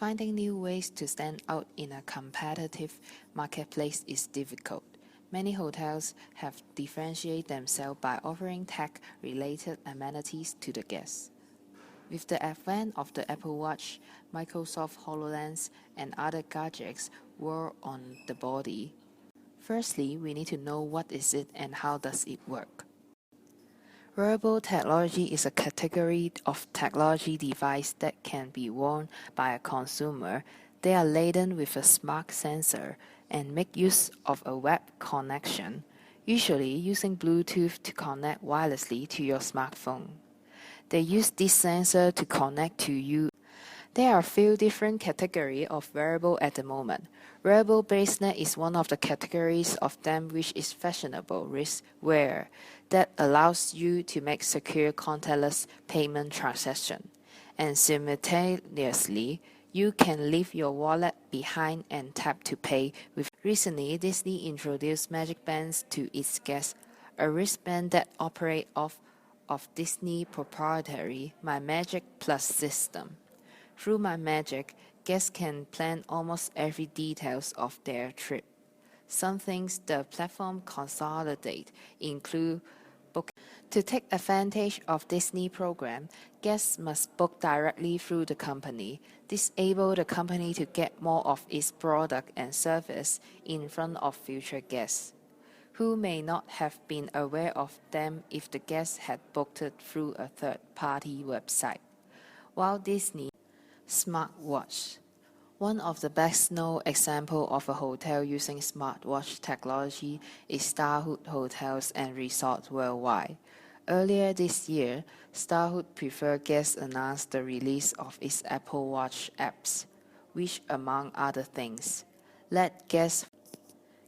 Finding new ways to stand out in a competitive marketplace is difficult. Many hotels have differentiated themselves by offering tech-related amenities to the guests. With the advent of the Apple Watch, Microsoft HoloLens, and other gadgets were on the body. Firstly, we need to know what is it and how does it work. Wearable technology is a category of technology device that can be worn by a consumer. They are laden with a smart sensor and make use of a web connection, usually using Bluetooth to connect wirelessly to your smartphone. They use this sensor to connect to you. There are a few different categories of wearable at the moment. Wearable bracelet is one of the categories of them which is fashionable wrist wear that allows you to make secure contactless payment transaction. And simultaneously, you can leave your wallet behind and tap to pay with. Recently, Disney introduced Magic Bands to its guests, a wristband that operates off of Disney proprietary My Magic Plus system. Through My Magic, guests can plan almost every details of their trip. Some things the platform consolidate include book. To take advantage of Disney program, guests must book directly through the company. This enables the company to get more of its product and service in front of future guests, who may not have been aware of them if the guests had booked it through a third-party website. While Disney Smartwatch. One of the best-known examples of a hotel using smartwatch technology is Starwood Hotels and Resorts Worldwide. Earlier this year, Starwood Preferred Guests announced the release of its Apple Watch apps, which, among other things, let guests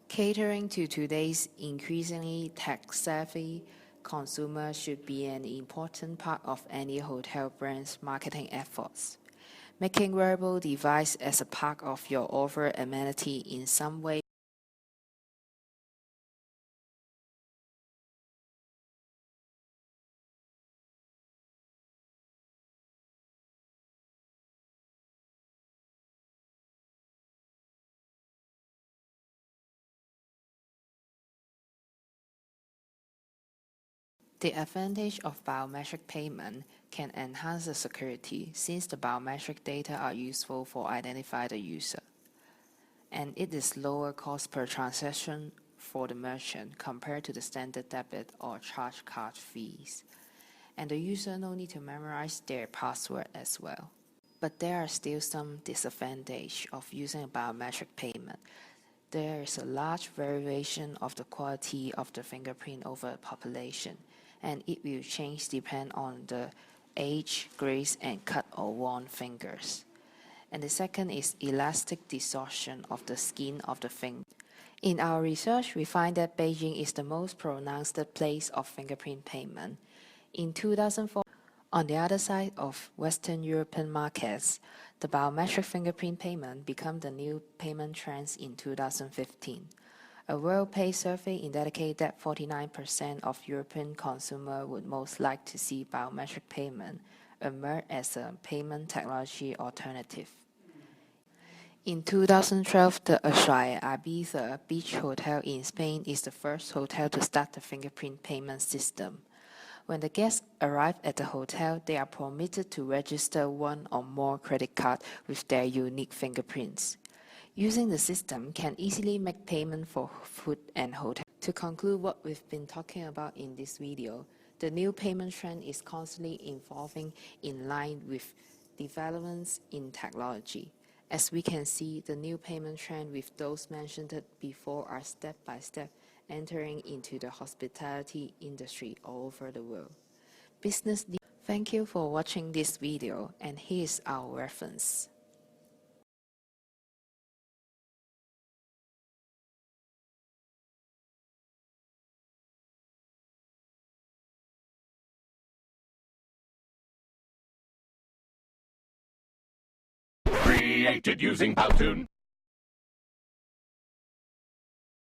catering to today's increasingly tech-savvy consumer should be an important part of any hotel brand's marketing efforts. Making wearable device as a part of your overall amenity in some way. The advantage of biometric payment can enhance the security since the biometric data are useful for identifying the user. And it is lower cost per transaction for the merchant compared to the standard debit or charge card fees. And the user no need to memorize their password as well. But there are still some disadvantages of using a biometric payment. There is a large variation of the quality of the fingerprint over a population, and it will change depending on the age, grace, and cut or worn fingers. And the second is elastic distortion of the skin of the finger. In our research, we find that Beijing is the most pronounced place of fingerprint payment. In 2004, on the other side of Western European markets, the biometric fingerprint payment became the new payment trends in 2015. A WorldPay survey indicated that 49% of European consumers would most like to see biometric payment emerge as a payment technology alternative. In 2012, the Ushuaia Ibiza Beach Hotel in Spain is the first hotel to start the fingerprint payment system. When the guests arrive at the hotel, they are permitted to register one or more credit cards with their unique fingerprints. Using the system can easily make payment for food and hotel. To conclude what we've been talking about in this video, the new payment trend is constantly evolving in line with developments in technology. As we can see, the new payment trend with those mentioned before are step by step entering into the hospitality industry all over the world. Thank you for watching this video, and here's our reference. Created using Powtoon.